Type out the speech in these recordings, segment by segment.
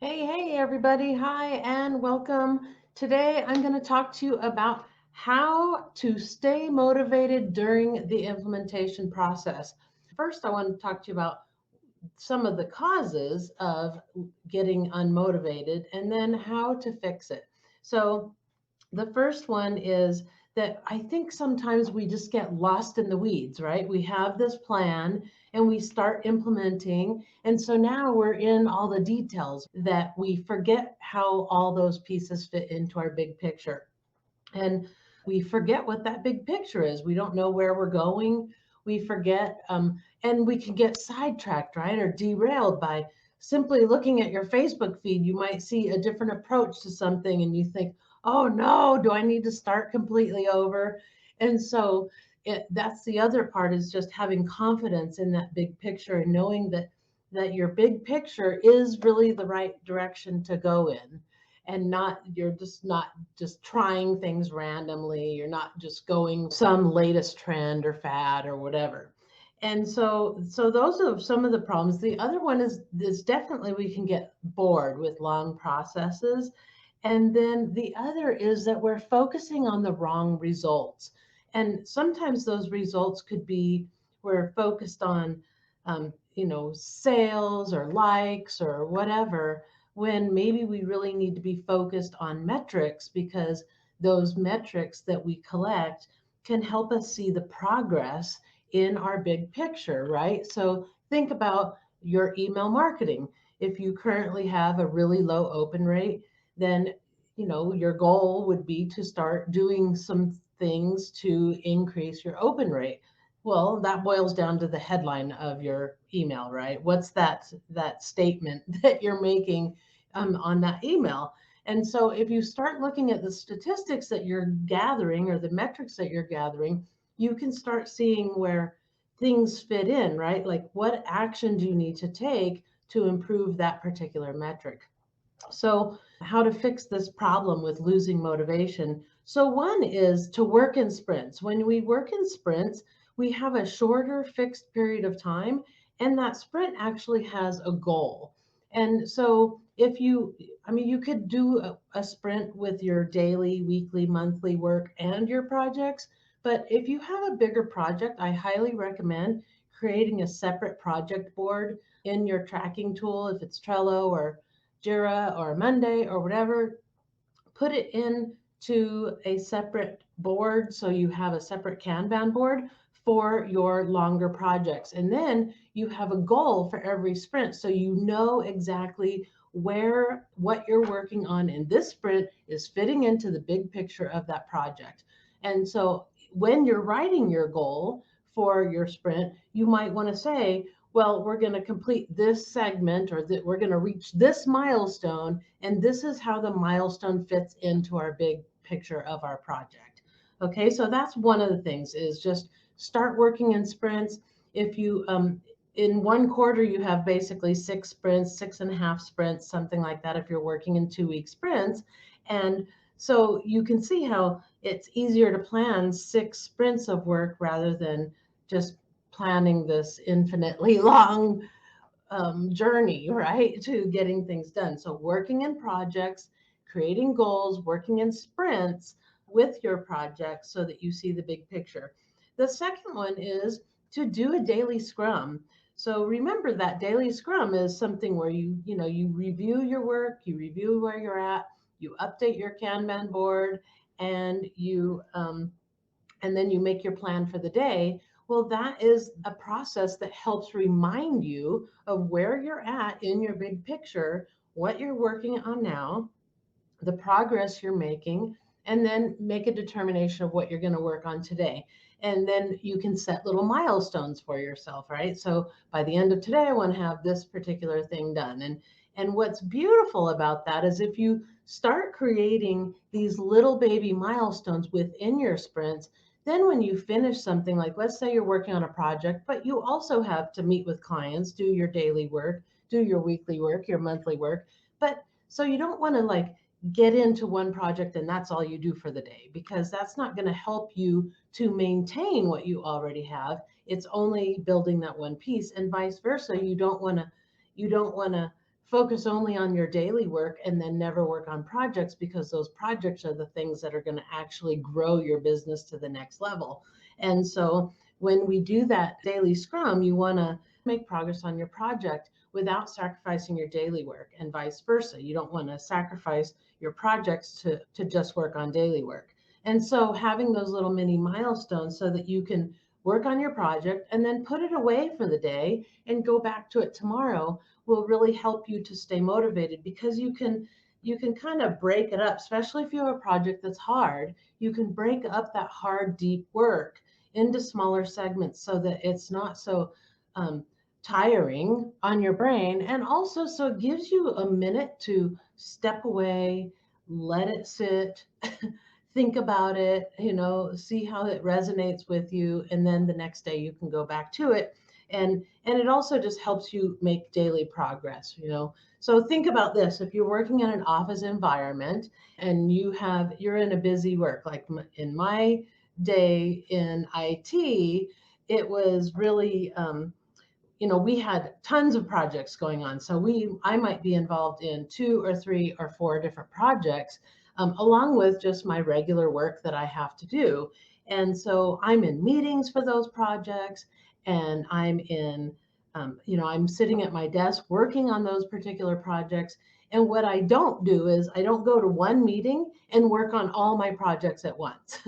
Hey, everybody. Hi, and welcome. Today, I'm going to talk to you about how to stay motivated during the implementation process. First, I want to talk to you about some of the causes of getting unmotivated and then how to fix it. So, the first one is that I think sometimes we just get lost in the weeds, right? We have this plan and we start implementing. And so now we're in all the details that we forget how all those pieces fit into our big picture. And we forget what that big picture is. We don't know where we're going. We forget, and we can get sidetracked, right? Or derailed by simply looking at your Facebook feed. You might see a different approach to something and you think, oh no, do I need to start completely over? And so that's the other part is just having confidence in that big picture and knowing that your big picture is really the right direction to go in and not you're just not just trying things randomly, you're not just going some latest trend or fad or whatever. And so those are some of the problems. The other one is definitely we can get bored with long processes. And then the other is that we're focusing on the wrong results. And sometimes those results could be we're focused on, sales or likes or whatever, when maybe we really need to be focused on metrics because those metrics that we collect can help us see the progress in our big picture, right? So think about your email marketing. If you currently have a really low open rate, then your goal would be to start doing some things to increase your open rate. Well, that boils down to the headline of your email, right? What's that statement that you're making on that email? And so if you start looking at the statistics that you're gathering or the metrics that you're gathering, you can start seeing where things fit in, right? Like what action do you need to take to improve that particular metric? So, how to fix this problem with losing motivation? So, one is to work in sprints. When we work in sprints, we have a shorter fixed period of time, and that sprint actually has a goal. And so, if you, I mean, you could do a sprint with your daily, weekly, monthly work and your projects. But if you have a bigger project, I highly recommend creating a separate project board in your tracking tool, if it's Trello or Jira or Monday or whatever, put it into a separate board so you have a separate Kanban board for your longer projects. And then you have a goal for every sprint so you know exactly where what you're working on in this sprint is fitting into the big picture of that project. And so when you're writing your goal for your sprint, you might want to say, well, we're going to complete this segment or that we're going to reach this milestone. And this is how the milestone fits into our big picture of our project. Okay, so that's one of the things is just start working in sprints. If you, in one quarter, you have basically 6 sprints, 6.5 sprints, something like that, if you're working in 2 week sprints. And so you can see how it's easier to plan 6 sprints of work rather than just planning this infinitely long journey, right, to getting things done. So, working in projects, creating goals, working in sprints with your projects so that you see the big picture. The second one is to do a daily scrum. So remember that daily scrum is something where you review your work, you review where you're at, you update your Kanban board, and and then you make your plan for the day. Well, that is a process that helps remind you of where you're at in your big picture, what you're working on now, the progress you're making, and then make a determination of what you're going to work on today. And then you can set little milestones for yourself, right? So by the end of today, I want to have this particular thing done. And what's beautiful about that is if you start creating these little baby milestones within your sprints, then when you finish something, like let's say you're working on a project, but you also have to meet with clients, do your daily work, do your weekly work, your monthly work. But so you don't want to like get into one project and that's all you do for the day, because that's not going to help you to maintain what you already have. It's only building that one piece, and vice versa. You don't want to focus only on your daily work and then never work on projects, because those projects are the things that are going to actually grow your business to the next level. And so when we do that daily scrum, you want to make progress on your project without sacrificing your daily work, and vice versa. You don't want to sacrifice your projects to just work on daily work. And so having those little mini milestones so that you can work on your project and then put it away for the day and go back to it tomorrow will really help you to stay motivated, because you can kind of break it up, especially if you have a project that's hard. You can break up that hard, deep work into smaller segments so that it's not so um, tiring on your brain. And also, so it gives you a minute to step away, let it sit, think about it, see how it resonates with you. And then the next day you can go back to it. And it also just helps you make daily progress. So think about this. If you're working in an office environment and you're in a busy work, like in my day in IT, it was really, we had tons of projects going on. So I might be involved in 2 or 3 or 4 different projects, along with just my regular work that I have to do. And so I'm in meetings for those projects, and I'm sitting at my desk working on those particular projects. And what I don't do is I don't go to one meeting and work on all my projects at once.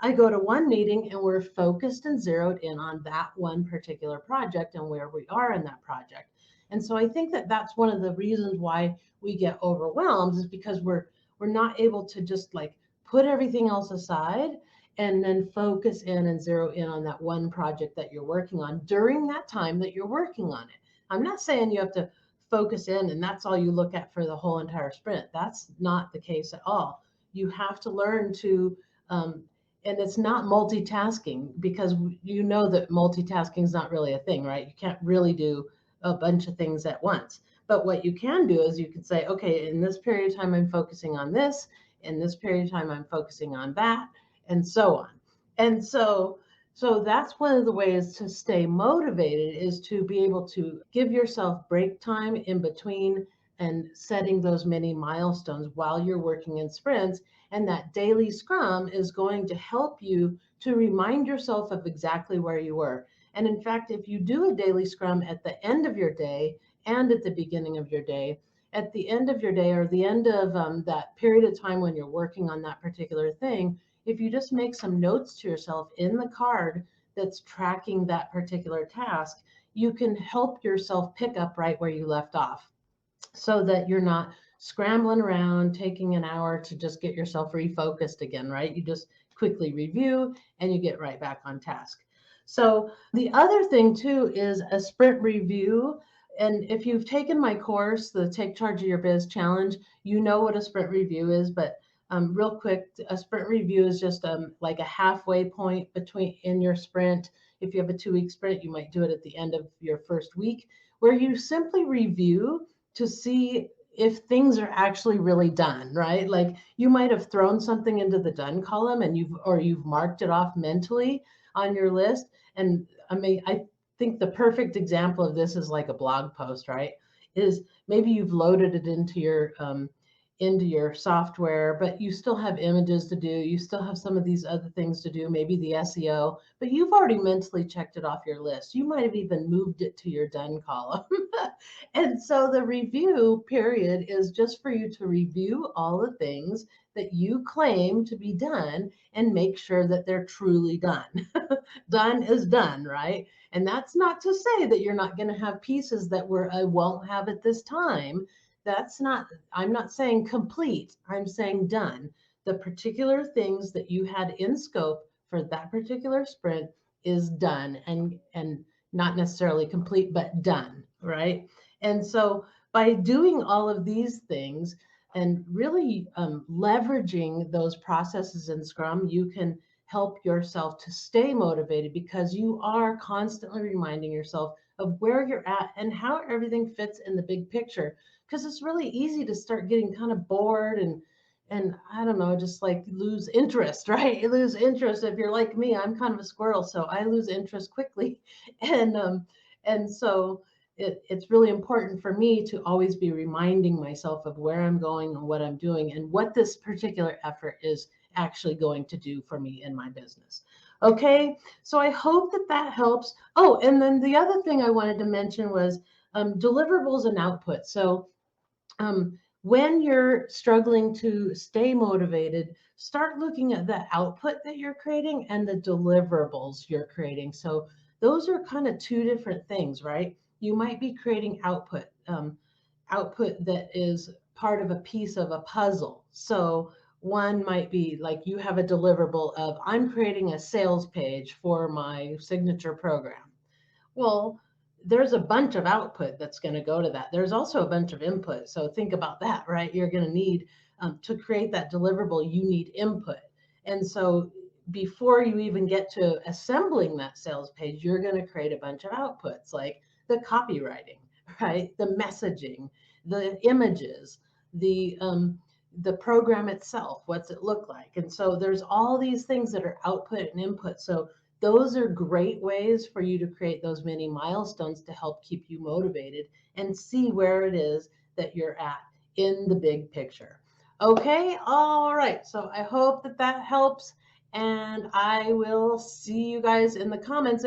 I go to one meeting and we're focused and zeroed in on that one particular project and where we are in that project. And so I think that that's one of the reasons why we get overwhelmed, is because we're not able to just like put everything else aside and then focus in and zero in on that one project that you're working on during that time that you're working on it. I'm not saying you have to focus in and that's all you look at for the whole entire sprint. That's not the case at all. You have to learn to, and it's not multitasking, because you know that multitasking is not really a thing, right? You can't really do a bunch of things at once. But what you can do is you can say, okay, in this period of time, I'm focusing on this. In this period of time, I'm focusing on that, and so on. And so that's one of the ways to stay motivated, is to be able to give yourself break time in between and setting those mini milestones while you're working in sprints. And that daily scrum is going to help you to remind yourself of exactly where you were. And in fact, if you do a daily scrum at the end of your day and at the beginning of your day, at the end of your day or the end of that period of time when you're working on that particular thing, if you just make some notes to yourself in the card that's tracking that particular task, you can help yourself pick up right where you left off, so that you're not scrambling around taking an hour to just get yourself refocused again, right? You just quickly review and you get right back on task. So the other thing too is a sprint review. And if you've taken my course, the Take Charge of Your Biz Challenge, you know what a sprint review is. But real quick, a sprint review is just like a halfway point between in your sprint. If you have a 2-week sprint, you might do it at the end of your first week, where you simply review to see if things are actually really done, right? Like you might have thrown something into the done column and you've marked it off mentally on your list. And I think the perfect example of this is like a blog post, right? Is maybe you've loaded it into your software, but you still have images to do. You still have some of these other things to do, maybe the SEO, but you've already mentally checked it off your list. You might have even moved it to your done column. And so the review period is just for you to review all the things that you claim to be done and make sure that they're truly done. Done is done, right? And that's not to say that you're not going to have pieces that I won't have at this time. I'm not saying complete, I'm saying done. The particular things that you had in scope for that particular sprint is done, and not necessarily complete, but done, right? And so by doing all of these things and really leveraging those processes in Scrum, you can help yourself to stay motivated, because you are constantly reminding yourself of where you're at and how everything fits in the big picture. Because it's really easy to start getting kind of bored and I don't know, just like lose interest, right? You lose interest. If you're like me, I'm kind of a squirrel, so I lose interest quickly. And and so it's really important for me to always be reminding myself of where I'm going and what I'm doing and what this particular effort is actually going to do for me in my business. Okay, so I hope that that helps. Oh, and then the other thing I wanted to mention was deliverables and output. So when you're struggling to stay motivated, start looking at the output that you're creating and the deliverables you're creating. So those are kind of two different things, right? You might be creating output that is part of a piece of a puzzle. So one might be like you have a deliverable of I'm creating a sales page for my signature program. Well, there's a bunch of output that's going to go to that. There's also a bunch of input. So think about that, right? You're going to need to create that deliverable, you need input. And so before you even get to assembling that sales page, you're going to create a bunch of outputs like the copywriting, right? The messaging, the images, the program itself, what's it look like? And so there's all these things that are output and input. So those are great ways for you to create those mini milestones to help keep you motivated and see where it is that you're at in the big picture. Okay, all right. So I hope that that helps, and I will see you guys in the comments.